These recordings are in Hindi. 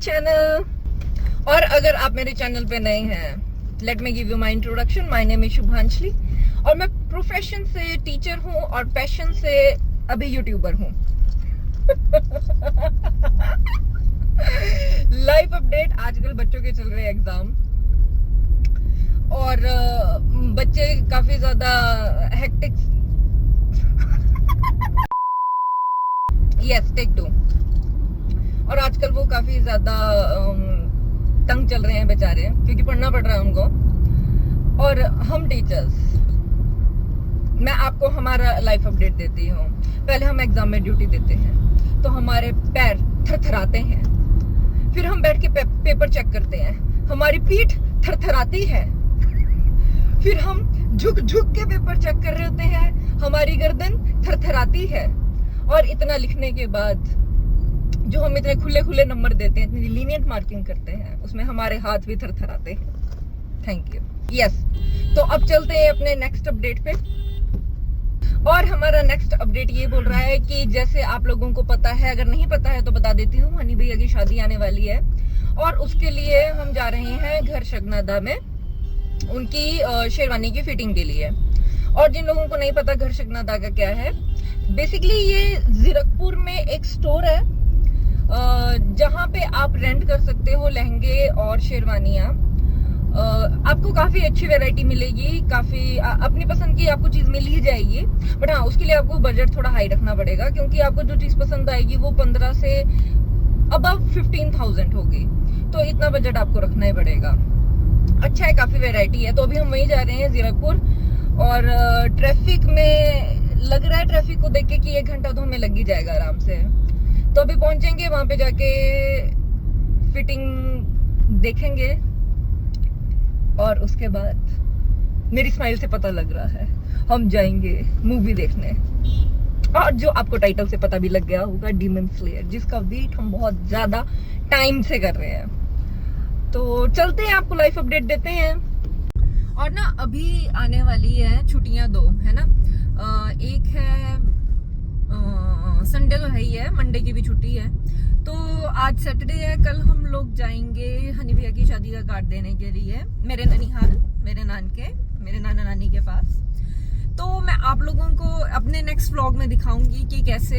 चैनल। और अगर आप मेरे चैनल पे नए हैं, let me give you my introduction. My name is Shubhanshali और मैं प्रोफेशन से टीचर हूँ और पैशन से अभी यूट्यूबर हूँ। Life update. आजकल बच्चों के चल रहे हैं एग्जाम और बच्चे काफी ज्यादा हेक्टिक। Yes, take 2। और आजकल वो काफी ज्यादा तंग चल रहे हैं बेचारे, क्योंकि पढ़ना पड़ रहा है उनको। और हम टीचर्स, मैं आपको हमारा लाइफ अपडेट देती हूँ। पहले हम एग्जाम में ड्यूटी देते हैं तो हमारे पैर थरथराते हैं, फिर हम बैठ के पेपर चेक करते हैं, हमारी पीठ थरथराती है, फिर हम झुक झुक के पेपर चेक कर रहे होते हैं, हमारी गर्दन थरथराती है। और इतना लिखने के बाद जो हम इतने खुले खुले नंबर देते हैं, इतनी लीनियंट मार्किंग करते हैं, उसमें हमारे हाथ भी थरथराते हैं। Thank you. यस, तो अब चलते हैं अपने नेक्स्ट अपडेट पे। और हमारा नेक्स्ट अपडेट ये बोल रहा है कि जैसे आप लोगों को पता है, अगर नहीं पता है तो बता देती हूँ, हनी भैया की शादी आने वाली है और उसके लिए हम जा रहे हैं घर शगनादा में उनकी शेरवानी की फिटिंग के लिए। और जिन लोगों को नहीं पता घर शगनादा का क्या है, बेसिकली ये जीरकपुर में एक स्टोर है जहाँ पे आप रेंट कर सकते हो लहंगे और शेरवानियाँ। आपको काफी अच्छी वैरायटी मिलेगी, काफी अपनी पसंद की आपको चीज मिल ही जाएगी। बट हाँ, उसके लिए आपको बजट थोड़ा हाई रखना पड़ेगा, क्योंकि आपको जो चीज पसंद आएगी वो 15 से अबव 15,000 होगी, तो इतना बजट आपको रखना ही पड़ेगा। अच्छा है, काफी वैरायटी है। तो अभी हम वहीं जा रहे हैं जीरकपुर। और ट्रैफिक में लग रहा है, ट्रैफिक को देख के कि 1 घंटा तो हमें लग ही जाएगा आराम से। तो अभी पहुंचेंगे, वहां पे जाके फिटिंग देखेंगे और उसके बाद मेरी स्माइल से पता लग रहा है हम जाएंगे मूवी देखने। और जो आपको टाइटल से पता भी लग गया होगा, डीमन स्लेयर, जिसका वेट हम बहुत ज्यादा टाइम से कर रहे हैं। तो चलते हैं, आपको लाइफ अपडेट देते हैं। और ना अभी आने वाली है छुट्टियां 2, है ना। एक है संडे तो है ही है, मंडे की भी छुट्टी है। तो आज सैटरडे है, कल हम लोग जाएंगे हनी भैया की शादी का कार्ड देने के लिए मेरे ननिहाल, मेरे नाना नानी के पास। तो मैं आप लोगों को अपने नेक्स्ट व्लॉग में दिखाऊंगी कि कैसे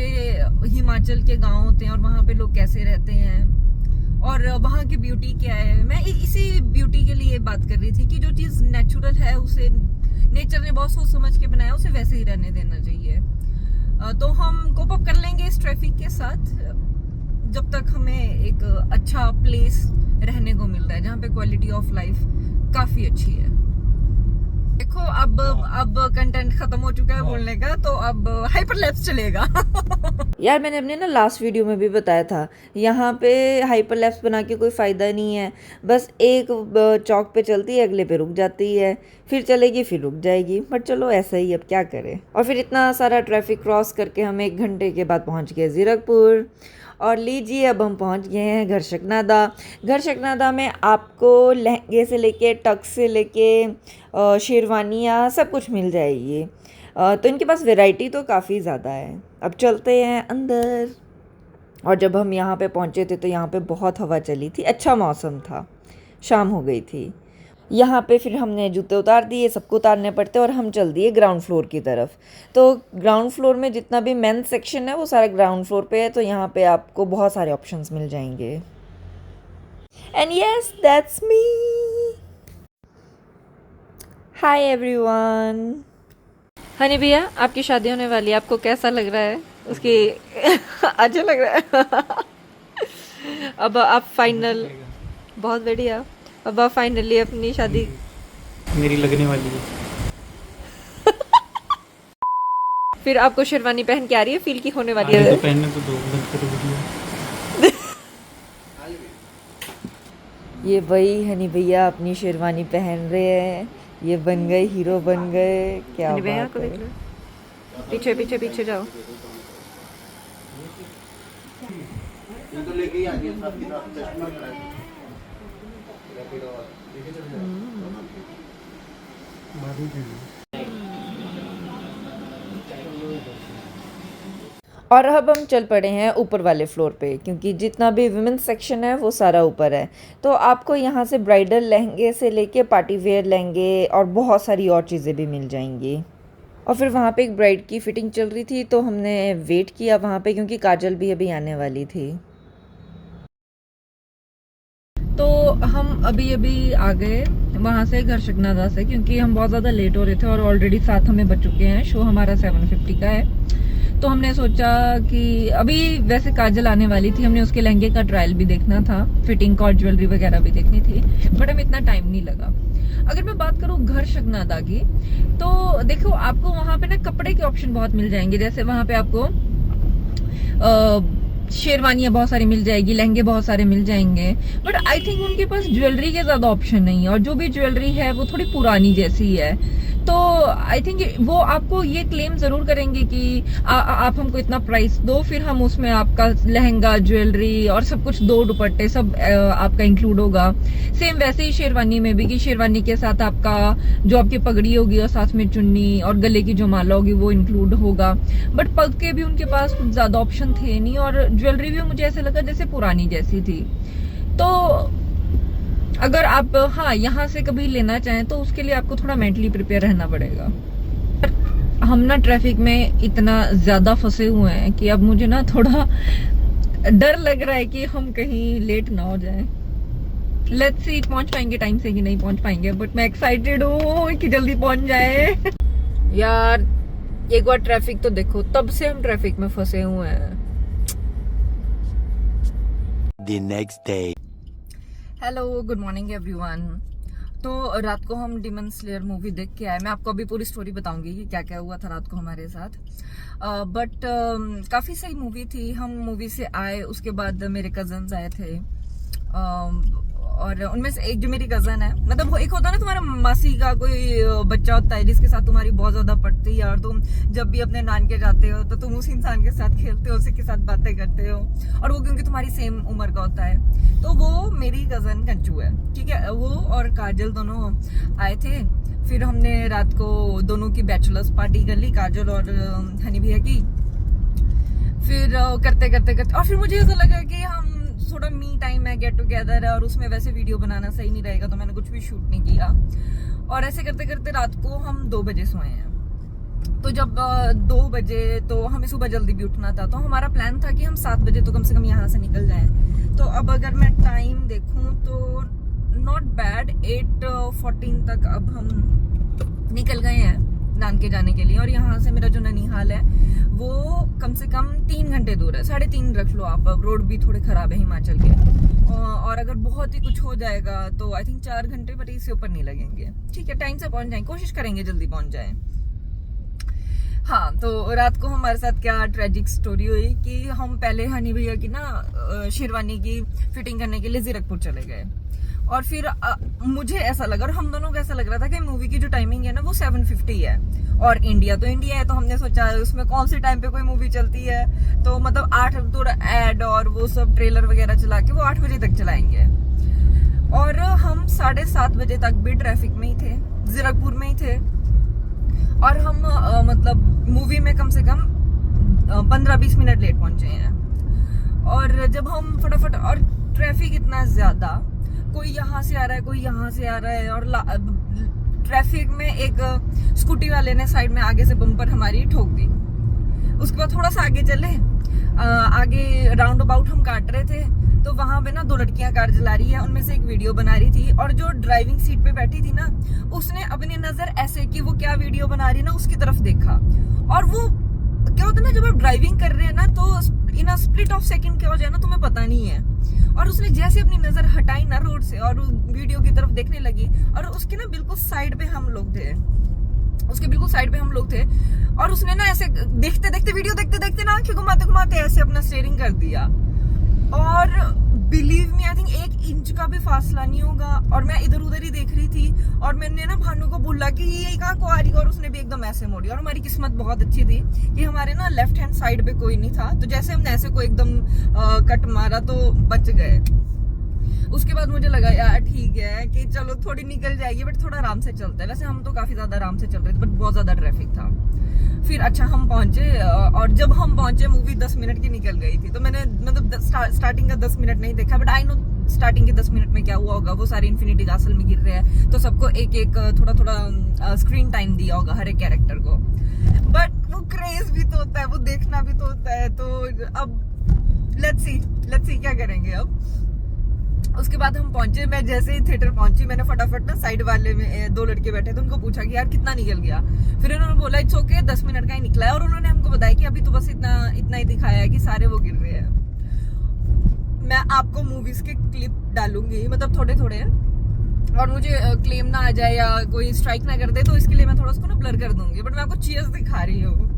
हिमाचल के गांव होते हैं और वहाँ पे लोग कैसे रहते हैं और वहाँ की ब्यूटी क्या है। मैं इसी ब्यूटी के लिए बात कर रही थी कि जो चीज़ नेचुरल है उसे नेचर ने बहुत सोच समझ के बनाया, उसे वैसे ही रहने देना चाहिए। तो हम कोप अप कर लेंगे इस ट्रैफिक के साथ जब तक हमें एक अच्छा प्लेस रहने को मिल रहा है जहाँ पे क्वालिटी ऑफ लाइफ काफी अच्छी है। देखो अब कंटेंट खत्म हो चुका है बोलने का, तो अब हाइपरलैप्स चलेगा। यार मैंने अपने ना लास्ट वीडियो में भी बताया था, यहाँ पे हाइपरलैप्स बना के कोई फ़ायदा नहीं है। बस एक चौक पे चलती है, अगले पे रुक जाती है, फिर चलेगी, फिर रुक जाएगी। बट चलो ऐसा ही, अब क्या करें। और फिर इतना सारा ट्रैफिक क्रॉस करके हम 1 घंटे के बाद पहुँच गए जीरकपुर। और लीजिए, अब हम पहुंच गए हैं घर शगनादा। घर शगनादा में आपको लहंगे से लेके टक्स से लेके शेरवानियाँ सब कुछ मिल जाएगी। तो इनके पास वैरायटी तो काफ़ी ज़्यादा है। अब चलते हैं अंदर। और जब हम यहाँ पे पहुँचे थे तो यहाँ पे बहुत हवा चली थी, अच्छा मौसम था, शाम हो गई थी। यहाँ पे फिर हमने जूते उतार दिए, सबको उतारने पड़ते, और हम चल दिए ग्राउंड फ्लोर की तरफ। तो ग्राउंड फ्लोर में जितना भी मेंस सेक्शन है वो सारा ग्राउंड फ्लोर पे है, तो यहाँ पे आपको बहुत सारे ऑप्शंस मिल जाएंगे। And yes, that's me. Hi everyone. Honey भैया, आपकी शादी होने वाली है, आपको कैसा लग रहा है? उसकी अच्छा लग रहा है। अब आप फाइनल, बहुत बढ़िया, अब आप फाइनली अपनी शादी मेरी लगने वाली है। फिर आपको शेरवानी पहन के आ रही है, फील की होने वाली है। तो पहनने तो दो, बंद करो वीडियो। ये वही हनी भैया अपनी शेरवानी पहन रहे हैं, ये बन गए हीरो, बन गए। क्या बात है। पीछे पीछे पीछे जाओ। और अब हम चल पड़े हैं ऊपर वाले फ्लोर पे, क्योंकि जितना भी वुमेन्स सेक्शन है वो सारा ऊपर है। तो आपको यहाँ से ब्राइडल लहंगे से लेके पार्टी वेयर लहंगे और बहुत सारी और चीज़ें भी मिल जाएंगी। और फिर वहाँ पे एक ब्राइड की फ़िटिंग चल रही थी, तो हमने वेट किया वहाँ पे, क्योंकि काजल भी अभी आने वाली थी। तो हम अभी आ गए वहाँ से घरशकनादा से, क्योंकि हम बहुत ज़्यादा लेट हो रहे थे और ऑलरेडी 7 हमें बज चुके हैं। शो हमारा 7:50 का है। तो हमने सोचा कि अभी वैसे काजल आने वाली थी, हमने उसके लहंगे का ट्रायल भी देखना था, फिटिंग और ज्वेलरी वगैरह भी देखनी थी, बट हमें इतना टाइम नहीं लगा। अगर मैं बात करूँ घरशकनादा की, तो देखो आपको वहाँ पे ना कपड़े के ऑप्शन बहुत मिल जाएंगे। जैसे वहाँ पे आपको शेरवानियां बहुत सारी मिल जाएगी, लहंगे बहुत सारे मिल जाएंगे, बट आई थिंक उनके पास ज्वेलरी के ज्यादा ऑप्शन नहीं है, और जो भी ज्वेलरी है वो थोड़ी पुरानी जैसी है। तो आई थिंक वो आपको ये क्लेम जरूर करेंगे कि आप हमको इतना प्राइस दो, फिर हम उसमें आपका लहंगा, ज्वेलरी और सब कुछ, 2 दुपट्टे सब आपका इंक्लूड होगा। सेम वैसे ही शेरवानी में भी, कि शेरवानी के साथ आपका जो आपकी पगड़ी होगी और साथ में चुन्नी और गले की जो माला होगी वो इंक्लूड होगा। बट पग के भी उनके पास कुछ ज्यादा ऑप्शन थे नहीं, और ज्वेलरी भी मुझे ऐसा लगा जैसे पुरानी जैसी थी। तो अगर आप यहाँ से कभी लेना चाहें तो उसके लिए आपको थोड़ा मेंटली प्रिपेयर रहना पड़ेगा। हम ना ट्रैफिक में इतना ज्यादा फंसे हुए हैं कि अब मुझे ना थोड़ा डर लग रहा है कि हम कहीं लेट ना हो जाएं। लेट्स सी पहुंच पाएंगे टाइम से कि नहीं पहुंच पाएंगे, बट मैं एक्साइटेड हूँ कि जल्दी पहुंच जाए। यार एक बार ट्रैफिक तो देखो, तब से हम ट्रैफिक में फंसे हुए हैं। The next day. Hello, good morning everyone. तो रात को हम डिमन स्लेयर मूवी देख के आए। मैं आपको अभी पूरी स्टोरी बताऊंगी कि क्या क्या हुआ था रात को हमारे साथ। बट काफ़ी सही मूवी थी। हम मूवी से आए, उसके बाद मेरे कजन्स आए थे, और उनमें से एक जो मेरी कजन है, मतलब एक होता है ना तुम्हारा मासी का कोई बच्चा होता है जिसके साथ तुम्हारी बहुत ज्यादा पड़ती है, और तुम जब भी अपने नानके जाते हो तो तुम उस इंसान के साथ खेलते हो, उसी के साथ बातें करते हो, और वो क्योंकि तुम्हारी सेम उम्र का होता है। तो वो मेरी कजन कंचू है, ठीक है। वो और काजल दोनों आए थे। फिर हमने रात को दोनों की बैचलर्स पार्टी कर ली, काजल और हनी भैया की। फिर करते करते करते और फिर मुझे ऐसा लगा कि हम थोड़ा मी टाइम है, गेट टुगेदर है, और उसमें वैसे वीडियो बनाना सही नहीं रहेगा, तो मैंने कुछ भी शूट नहीं किया। और ऐसे करते करते रात को हम 2 बजे सोए हैं। तो जब 2 बजे, तो हमें सुबह जल्दी भी उठना था, तो हमारा प्लान था कि हम 7 बजे तो कम से कम यहाँ से निकल जाएं। तो अब अगर मैं टाइम देखूं तो नॉट बैड, 8:14 तक अब हम निकल गए हैं नानके जाने के लिए। और यहाँ से मेरा जो ननिहाल है वो कम से कम 3 घंटे दूर है, 3.5 रख लो आप। अब रोड भी थोड़े खराब है हिमाचल के, और अगर बहुत ही कुछ हो जाएगा तो आई थिंक 4 घंटे, पर इससे ऊपर नहीं लगेंगे। ठीक है, टाइम से पहुंच जाएंगे, कोशिश करेंगे जल्दी पहुंच जाए। हाँ, तो रात को हमारे साथ क्या ट्रेजिक स्टोरी हुई कि हम पहले हनी भैया की ना शेरवानी की फिटिंग करने के लिए जीरकपुर चले गए। और फिर मुझे ऐसा लगा, और हम दोनों को ऐसा लग रहा था कि मूवी की जो टाइमिंग है ना वो 7:50 है, और इंडिया तो इंडिया है, तो हमने सोचा उसमें कौन से टाइम पे कोई मूवी चलती है, तो मतलब 8 तो एड और वो सब ट्रेलर वगैरह चला के वो 8 बजे तक चलाएंगे। और हम 7:30 बजे तक भी ट्रैफिक में ही थे, जीरकपुर में ही थे, और हम मतलब मूवी में कम से कम 15-20 मिनट लेट पहुंचे हैं। और जब हम फटाफट, और ट्रैफिक इतना ज्यादा, कोई यहाँ से आ रहा है, कोई यहाँ से आ रहा है, और ट्रैफिक में एक स्कूटी वाले ने साइड में आगे से बम्पर हमारी ठोक दी। उसके बाद थोड़ा सा आगे चले, आगे राउंड अबाउट हम काट रहे थे, तो वहां पे ना 2 लड़कियां कार चला रही है, उनमें से एक वीडियो बना रही थी, और जो ड्राइविंग सीट पे बैठी थी ना उसने अपनी नजर ऐसे कि वो क्या वीडियो बना रही है ना उसकी तरफ देखा। और वो क्या होता है ना, जब आप ड्राइविंग कर रहे हैं ना तो इन अ स्प्लिट ऑफ सेकंड क्या हो जाए ना तुम्हें पता नहीं है। और उसने जैसे अपनी नजर हटाई ना रोड से और वीडियो की तरफ देखने लगी, और उसके ना बिल्कुल साइड पे हम लोग थे, उसके बिल्कुल साइड पे हम लोग थे, और उसने ना ऐसे देखते देखते, वीडियो देखते देखते ना आंखें घुमाते घुमाते ऐसे अपना स्टीयरिंग कर दिया। और believe me, I think 1 inch का भी फासला नहीं होगा, और मैं इधर उधर ही देख रही थी, और मैंने ना भानु को बोला कि ये कहाँ को आ रही है, और उसने भी एकदम ऐसे मोड़ी। और हमारी किस्मत बहुत अच्छी थी कि हमारे ना लेफ्ट हैंड साइड पे कोई नहीं था, तो जैसे हमने ऐसे को एकदम कट मारा तो बच गए। उसके बाद मुझे लगा यार ठीक है कि चलो थोड़ी निकल जाएगी, बट थोड़ा आराम से चलता है। वैसे हम तो काफी ज्यादा आराम से चल रहे थे, बट बहुत ज्यादा ट्रैफिक था। फिर अच्छा हम पहुंचे, और जब हम पहुंचे मूवी 10 मिनट की निकल गई थी। तो मैंने मतलब स्टार्टिंग का 10 मिनट नहीं देखा, बट आई नो स्टार्टिंग के 10 मिनट में क्या हुआ होगा। वो सारे इन्फिनिटी कासल में गिर रहे हैं, तो सबको एक एक थोड़ा थोड़ा स्क्रीन टाइम दिया होगा हर एक कैरेक्टर को। बट वो क्रेज भी तो होता है, वो देखना भी तो होता है। तो अब लेट्स सी क्या करेंगे अब। उसके बाद हम पहुंचे, मैं जैसे ही थिएटर पहुंची मैंने फटाफट ना साइड वाले में 2 लड़के बैठे थे, उनको पूछा कि यार कितना निकल गया। फिर उन्होंने बोला इट्स ओके 10 मिनट का ही निकला है, और उन्होंने हमको बताया कि अभी तो बस इतना ही दिखाया है कि सारे वो गिर रहे हैं। मैं आपको मूवीज के क्लिप डालूंगी, मतलब थोड़े थोड़े, और मुझे क्लेम ना आ जाए या कोई स्ट्राइक ना कर दे, तो इसके लिए मैं थोड़ा उसको ना ब्लर कर दूंगी। बट मैं आपको चीयर्स दिखा रही हूँ।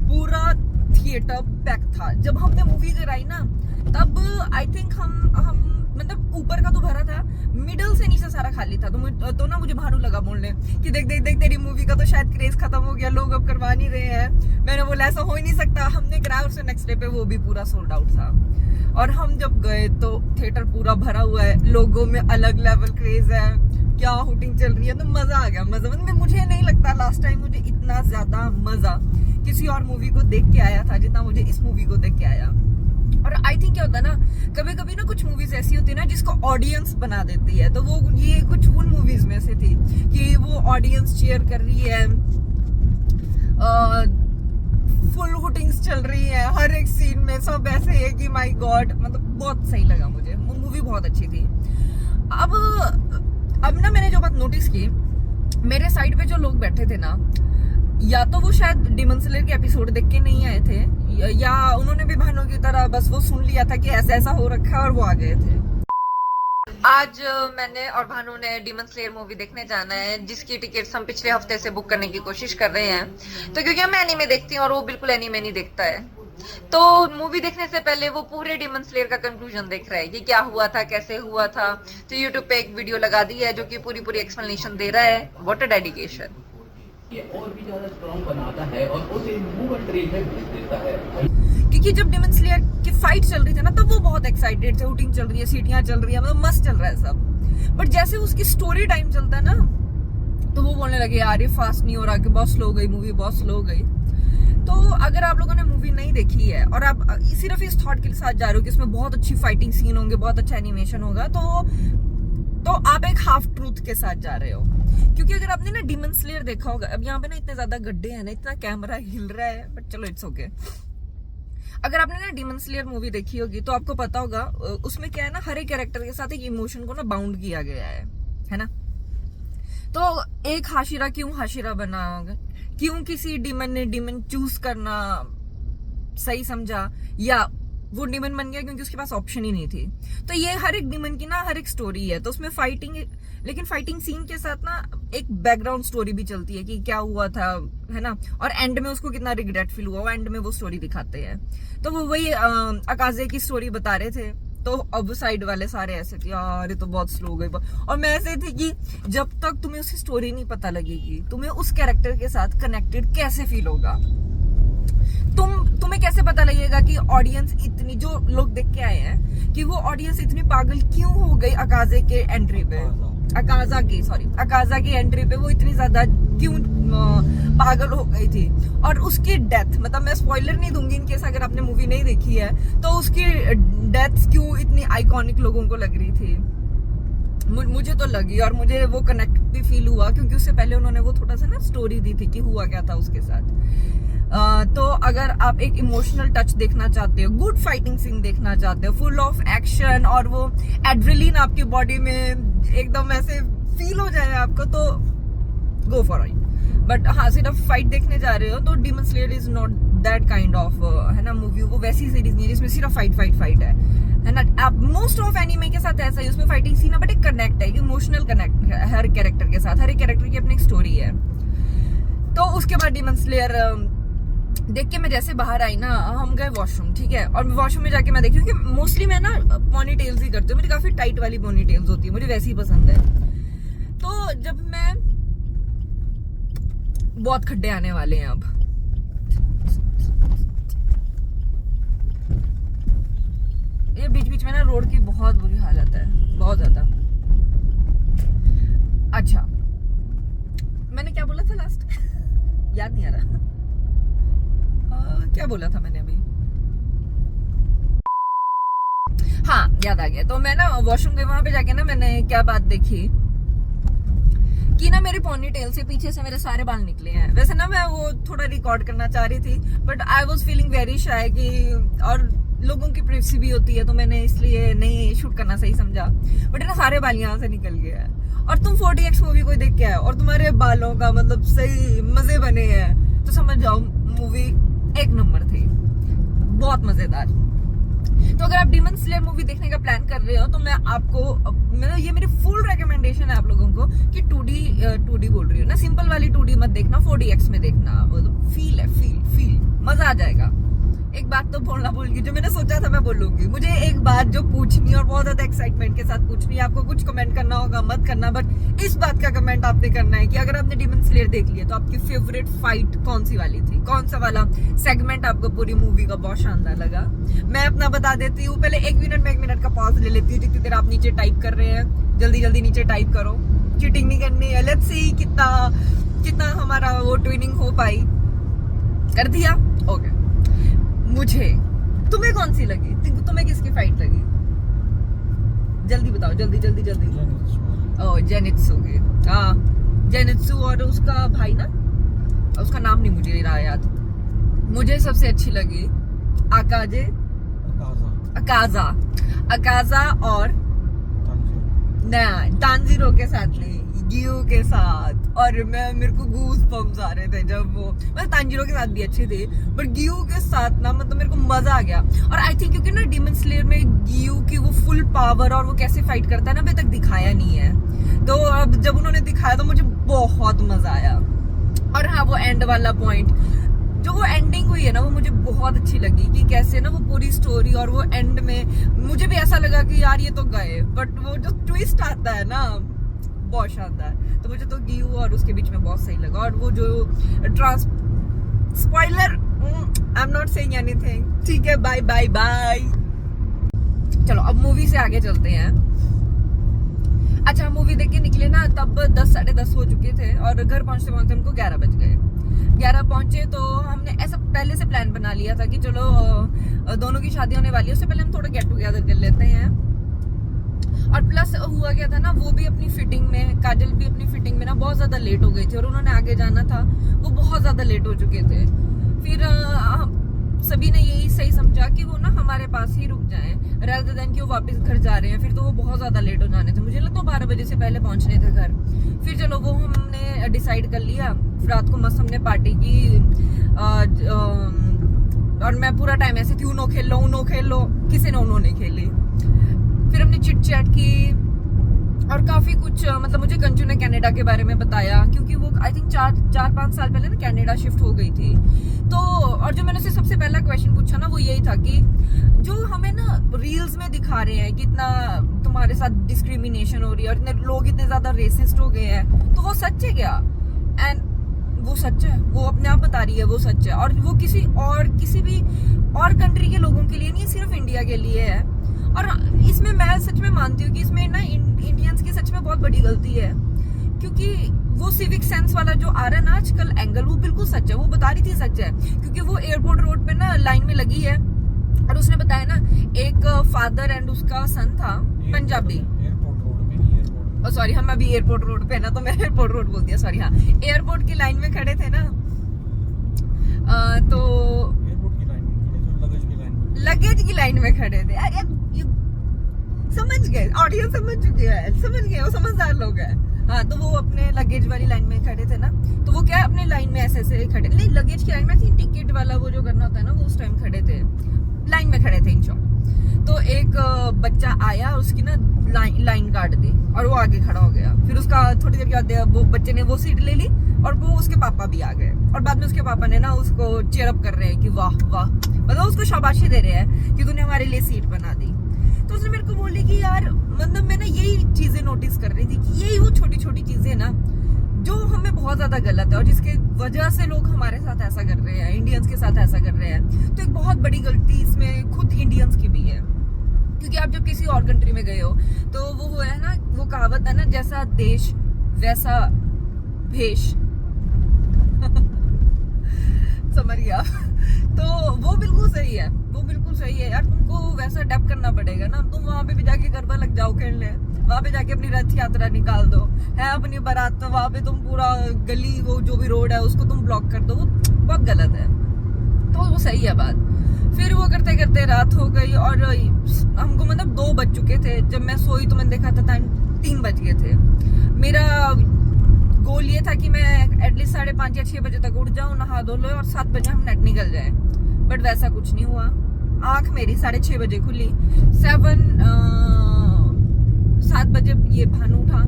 पूरा थिएटर पैक था। जब हमने मूवी कराई ना, तब आई थिंक हम मतलब ऊपर का तो भरा था, मिडल से नीचे सारा खाली था। तो ना मुझे भानु लगा बोलने कि देख देख देख तेरी मूवी का तो शायद क्रेज खत्म हो गया, लोग अब करवा नहीं रहे हैं। मैंने बोला ऐसा हो ही नहीं सकता। हमने कराया, उससे नेक्स्ट डे पे वो भी पूरा सोल्ड आउट था। और हम जब गए तो थिएटर पूरा भरा हुआ है, लोगों में अलग लेवल क्रेज है, क्या हुटिंग चल रही है। तो मजा आ गया, मजा। मतलब मुझे नहीं लगता लास्ट टाइम मुझे इतना ज्यादा मजा किसी और मूवी को देख के आया था जितना मुझे इस मूवी को देख के आया। और आई थिंक क्या होता है ना, कभी कभी ना कुछ मूवीज ऐसी होती है ना जिसको ऑडियंस बना देती है। तो वो ये कुछ उन मूवीज में से थी कि वो ऑडियंस चीयर कर रही है, फुल हुटिंग्स चल रही है हर एक सीन में, सब ऐसे है कि माय गॉड। मतलब बहुत सही लगा मुझे, मूवी बहुत अच्छी थी। अब ना मैंने जो बात नोटिस की, मेरे साइड पे जो लोग बैठे थे ना, या तो वो शायद डिमन स्लेयर के एपिसोड देख के नहीं आए थे, या उन्होंने भी भानु की तरह बस वो सुन लिया था कि ऐसा ऐसा हो रखा है और वो आ गए थे। आज मैंने और भानु ने डिमन स्लेयर मूवी देखने जाना है, जिसकी टिकट्स हम पिछले हफ्ते से बुक करने की कोशिश कर रहे हैं। तो क्योंकि मैं एनीमे देखती हूँ और वो बिल्कुल एनीमे नहीं देखता है, तो मूवी देखने से पहले वो पूरे डिमन स्लेयर का कंक्लूजन देख रहा है कि क्या हुआ था, कैसे हुआ था। तो यूट्यूब पे एक वीडियो लगा दी है जो कि पूरी एक्सप्लेनेशन दे रहा है। What a dedication. ये और भी ज्यादा स्ट्रॉन्ग बनाता है और उसे मूवमेंट ट्रेन में भेज देता है। क्योंकि जब डिमन स्लेयर की फाइट चल रही थी ना, तब वो बहुत एक्साइटेड थे, शूटिंग चल रही है, सीटियां चल रही है, मतलब मस्त चल रहा है सब। बट जैसे उसकी स्टोरी टाइम चलता है ना, तो वो बोलने लगे यार ये फास्ट नहीं हो रहा, कि बहुत स्लो गई मूवी, बहुत स्लो गई। तो अगर आप लोगों ने मूवी नहीं देखी है और आप सिर्फ इस थॉट के साथ जा रहे हो कि इसमें बहुत अच्छी फाइटिंग सीन होंगे, बहुत अच्छा एनिमेशन होगा, तो आप एक हाफ ट्रूथ के साथ जा रहे हो। क्योंकि अगर आपने ना डिमन स्लेयर देखा होगा, अब यहाँ पे ना इतने ज्यादा गड्ढे हैं ना, इतना कैमरा हिल रहा है, बट चलो इट्स ओके। अगर आपने ना डिमन स्लेयर मूवी देखी होगी तो आपको पता होगा उसमें क्या है ना, हर एक कैरेक्टर के साथ एक इमोशन को ना बाउंड किया गया है ना। तो एक हाशिरा क्यों हाशिरा बना होगा, क्यों किसी डिमन ने डिमन चूज करना सही समझा, या वो डिमन बन गया क्योंकि उसके पास ऑप्शन ही नहीं थी। तो ये हर एक डिमन की ना हर एक स्टोरी है। तो उसमें फाइटिंग, लेकिन फाइटिंग सीन के साथ ना एक बैकग्राउंड स्टोरी भी चलती है कि क्या हुआ था, है ना। और एंड में उसको कितना रिग्रेट फील हुआ, वो एंड में वो स्टोरी दिखाते हैं। तो वो वही अकाजे की स्टोरी बता रहे थे। तो अब साइड वाले सारे ऐसे थे यार ये तो बहुत स्लो गई, और मैं ऐसे थी कि जब तक तुम्हें उसकी स्टोरी नहीं पता लगेगी, तुम्हें उस कैरेक्टर के साथ कनेक्टेड कैसे फील होगा, तुम्हें कैसे पता लगेगा कि ऑडियंस इतनी, जो लोग देख के आए हैं, कि वो ऑडियंस इतनी पागल क्यों हो गई अकाजे के एंट्री पे, अकाजा की एंट्री पे वो इतनी ज्यादा क्यों पागल हो गई थी। और उसकी डेथ, मतलब मैं स्पॉइलर नहीं दूंगी इन केस अगर आपने मूवी नहीं देखी है, तो उसकी डेथ क्यों इतनी आइकॉनिक लोगों को लग रही थी। मुझे तो लगी, और मुझे वो कनेक्ट भी फील हुआ क्योंकि उससे पहले उन्होंने वो थोड़ा सा ना स्टोरी दी थी कि हुआ क्या था उसके साथ। तो अगर आप एक इमोशनल टच देखना चाहते हो, गुड फाइटिंग सीन देखना चाहते हो, फुल ऑफ एक्शन, और वो एड्रेलिन आपकी बॉडी में एकदम ऐसे फील हो जाए आपको, तो गो फॉर इट। बट हाँ, सिर्फ फाइट देखने जा रहे हो तो Demon Slayer is not that kind of, है ना, मूवी। वो वैसी सीरीज नहीं है जिसमें सिर्फ फाइट है ना। आप मोस्ट ऑफ एनीमे के साथ ऐसा ही, उसमें फाइटिंग सीन है बट एक कनेक्ट है, इमोशनल कनेक्ट है हर कैरेक्टर के साथ, हर एक कैरेक्टर की अपनी एक स्टोरी है। तो उसके बाद डिमन स्लेयर देख के मैं जैसे बाहर आई ना, हम गए वॉशरूम, ठीक है। और वॉशरूम में जाके मैं देखी, क्योंकि मोस्टली मैं ना पोनी टेल्स ही करती हूँ, मुझे काफी टाइट वाली पोनी टेल्स होती है, मुझे वैसी ही पसंद है। तो जब मैं, बहुत खड्डे आने वाले हैं अब, ये बीच बीच में ना रोड की बहुत बुरी हालत है, बहुत ज्यादा। अच्छा, मैंने क्या बोला था लास्ट? याद नहीं आ रहा। क्या बोला था मैंने अभी? हाँ, याद आ गया। तो मैं ना वॉशरूम गई, वहां पे जाके ना मैंने क्या बात देखी कि ना मेरे पोनी टेल से पीछे से मेरे सारे बाल निकले हैं। वैसे ना मैं वो थोड़ा रिकॉर्ड करना चाह रही थी, but I was feeling very shy कि, और लोगों की प्राइवेसी भी होती है, तो मैंने इसलिए नहीं शूट करना सही समझा। बट ना सारे बाल यहाँ से निकल गए हैं। और तुम 4DX मूवी कोई देख के आए और तुम्हारे बालों का मतलब सही मजे बने हैं, तो समझ जाओ मूवी एक नंबर थी, बहुत मजेदार। तो अगर आप डीमन स्लेयर मूवी देखने का प्लान कर रहे हो, तो मैं आपको, ये मेरी फुल रेकमेंडेशन है आप लोगों को कि 2D बोल रही हूँ ना, सिंपल वाली 2D मत देखना, 4DX में देखना। फील है, फील मजा आ जाएगा। एक बात तो बोलना भूल गई, जो मैंने सोचा था मैं बोलूंगी। मुझे एक बात जो पूछनी और बहुत ज्यादा एक्साइटमेंट के साथ पूछनी है, आपको कुछ कमेंट करना होगा, मत करना, बट इस बात का कमेंट आपने करना है कि अगर आपने डीमन स्लेयर देख लिया तो आपकी फेवरेट फाइट कौन सी वाली थी, कौन सा वाला सेगमेंट आपको पूरी मूवी का बहुत शानदार लगा। मैं अपना बता देती हूँ, पहले 1 मिनट का पॉज ले लेती हूँ, जितनी देर आप नीचे टाइप कर रहे हैं, जल्दी नीचे टाइप करो, चीटिंग नहीं करनी है। लेट्स सी कितना हमारा वो ट्विनिंग हो पाई। कर दिया? ओके। तुम्हें कौन सी लगी? तुम्हें किसकी फाइट लगी? जल्दी बताओ, जल्दी। ओह, जेनित्सु की। हाँ, जेनित्सु और उसका भाई ना, उसका नाम नहीं मुझे रहा याद। मुझे सबसे अच्छी लगी अकाजा और तांजीरो के साथ नहीं, गियो के साथ। और मेरे को गूज बम्स आ रहे थे जब वो, मतलब तांजीरो के साथ भी अच्छे थे, बट गियो के साथ ना मतलब मेरे को मजा आ गया। और आई थिंक क्योंकि ना डीमन स्लेयर में गियो की वो फुल पावर और वो कैसे फाइट करता है ना, अभी तक दिखाया नहीं है, तो अब जब उन्होंने दिखाया तो मुझे बहुत मजा आया। और हाँ, वो एंड वाला पॉइंट, जो वो एंडिंग हुई है ना, वो मुझे बहुत अच्छी लगी कि कैसे ना वो पूरी स्टोरी, और वो एंड में मुझे भी ऐसा लगा कि यार ये तो गए, बट वो जो ट्विस्ट आता है ना, बहुत शानदार। तो मुझे तो गियू और उसके बीच में बहुत सही लगा। और वो जो spoiler, I am not saying anything, ठीक है, बाय। चलो अब मूवी से आगे चलते हैं। अच्छा, मूवी देख के निकले ना, तब 10 साढ़े 10 हो चुके थे, और घर पहुंचते हमको 11 बज गए। 11 पहुंचे तो हमने ऐसा पहले से प्लान बना लिया था कि चलो दोनों की शादी होने वाली है, उससे पहले हम थोड़ा गेट टुगेदर कर लेते हैं। और प्लस हुआ क्या था ना, वो भी अपनी फिटिंग में, काजल भी अपनी फिटिंग में ना बहुत ज्यादा लेट हो गई थी, और उन्होंने आगे जाना था, वो बहुत ज्यादा लेट हो चुके थे। फिर सभी ने यही सही समझा कि वो ना हमारे पास ही रुक जाएं, rather than कि वो वापस घर जा रहे हैं। फिर तो वो बहुत ज्यादा लेट हो जाने थे, मुझे लगता है 12 बजे से पहले पहुंचने थे घर। फिर चलो वो हमने डिसाइड कर लिया, रात को मस्त हमने पार्टी की। और मैं पूरा टाइम ऐसे कि उनो खेल लो, किसी ने उन्होंने खेली। फिर हमने चिट चैट की और काफी कुछ, मतलब मुझे कंचू ने कनाडा के बारे में बताया, क्योंकि वो आई थिंक 4-5 साल पहले ना कनाडा शिफ्ट हो गई थी। तो और जो मैंने उसे सबसे पहला क्वेश्चन पूछा ना, वो यही था कि जो हमें ना रील्स में दिखा रहे हैं कि इतना तुम्हारे साथ डिस्क्रिमिनेशन हो रही है और इतने लोग इतने ज्यादा रेसिस्ट हो गए हैं, तो वो सच है क्या? एंड वो सच है, वो अपने आप बता रही है वो सच है। और वो किसी भी और कंट्री के लोगों के लिए नहीं, सिर्फ इंडिया के लिए है। और इसमें मैं सच में मानती हूँ कि इसमें ना इंडियंस की सच में बहुत बड़ी गलती है, क्योंकि वो सिविक सेंस वाला जो आ रहा है ना आजकल एंगल, वो बिल्कुल सच है। वो बता रही थी सच है, क्योंकि वो एयरपोर्ट रोड पे ना लाइन में लगी है, और उसने बताया ना एक फादर एंड उसका सन था, पंजाबी। सॉरी, हम अभी एयरपोर्ट रोड पे ना, तो मैं एयरपोर्ट रोड बोल दिया, सॉरी। हाँ, एयरपोर्ट की लाइन में खड़े थे ना, तो लगेज की लाइन में खड़े थे। समझ गए, ऑडियंस समझ चुके हैं, समझ गए, वो समझदार लोग हैं। हाँ, तो वो अपने लगेज वाली लाइन में खड़े थे ना, तो वो क्या अपने लाइन में ऐसे खड़े, नहीं लगेज की लाइन में थी, टिकट वाला वो जो करना होता है ना, वो उस टाइम खड़े थे, लाइन में खड़े थे इन शॉर्ट। तो एक बच्चा आया, उसकी ना लाइन काट दी और वो आगे खड़ा हो गया। फिर उसका थोड़ी देर के बाद वो बच्चे ने वो सीट ले ली, और वो उसके पापा भी आ गए, और बाद में उसके पापा ने ना उसको चेयरअप कर रहे हैं कि वाह वाह, मतलब उसको शाबाशी दे रहे हैं कि तूने हमारे लिए सीट बना दी। तो उसने मेरे को बोली कि यार, मतलब मैं ना यही चीजें नोटिस कर रही थी कि यही वो छोटी छोटी चीजें ना जो हमें बहुत ज्यादा गलत है, और जिसके वजह से लोग हमारे साथ ऐसा कर रहे हैं, इंडियंस के साथ ऐसा कर रहे हैं। तो एक बहुत बड़ी गलती इसमें खुद इंडियंस की भी है, क्योंकि आप जब किसी और कंट्री में गए हो, तो वो है ना, वो कहावत है ना, जैसा देश वैसा भेष समझ गया। तो वो बिल्कुल सही है, वो बिल्कुल सही है यार। तुमको वैसा अडेप्ट करना पड़ेगा ना। तुम वहां पे भी जाके गरबा लग जाओ खेलने, वहां पे जाके अपनी रथ यात्रा निकाल दो है, अपनी बारात वहां पे तुम पूरा गली वो जो भी रोड है उसको तुम ब्लॉक कर दो, वो बहुत गलत है। तो वो सही है बात। फिर वो करते करते रात हो गई और हमको मतलब 2 बज चुके थे। जब मैं सोई तो मैंने देखा था 3 बज गए थे। मेरा गोल ये था कि मैं एटलीस्ट 5:30 या 6 बजे तक उठ जाऊं, नहा धो लो और 7 बजे हम नेट निकल जाए। बट वैसा कुछ नहीं हुआ। आंख मेरी 6:30 बजे खुली, 7 बजे ये भानु उठा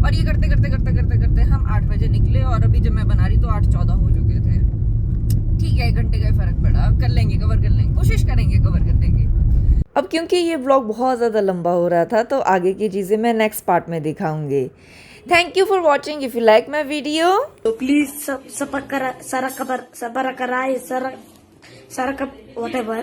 और ये करते करते करते करते करते हम 8 बजे निकले। और अभी जब मैं बना रही तो 8:14 हो चुके थे। ठीक है, 1 घंटे का फर्क पड़ा, कर लेंगे, कवर कर लेंगे, कोशिश करेंगे कवर करने की। अब क्योंकि ये व्लॉग बहुत ज़्यादा लंबा हो रहा था तो आगे की चीज़ें मैं नेक्स्ट पार्ट में दिखाऊंगी। Thank you for watching. If you like my video तो प्लीज सब करा सारा कबर सारा कराए सारा सारा कब whatever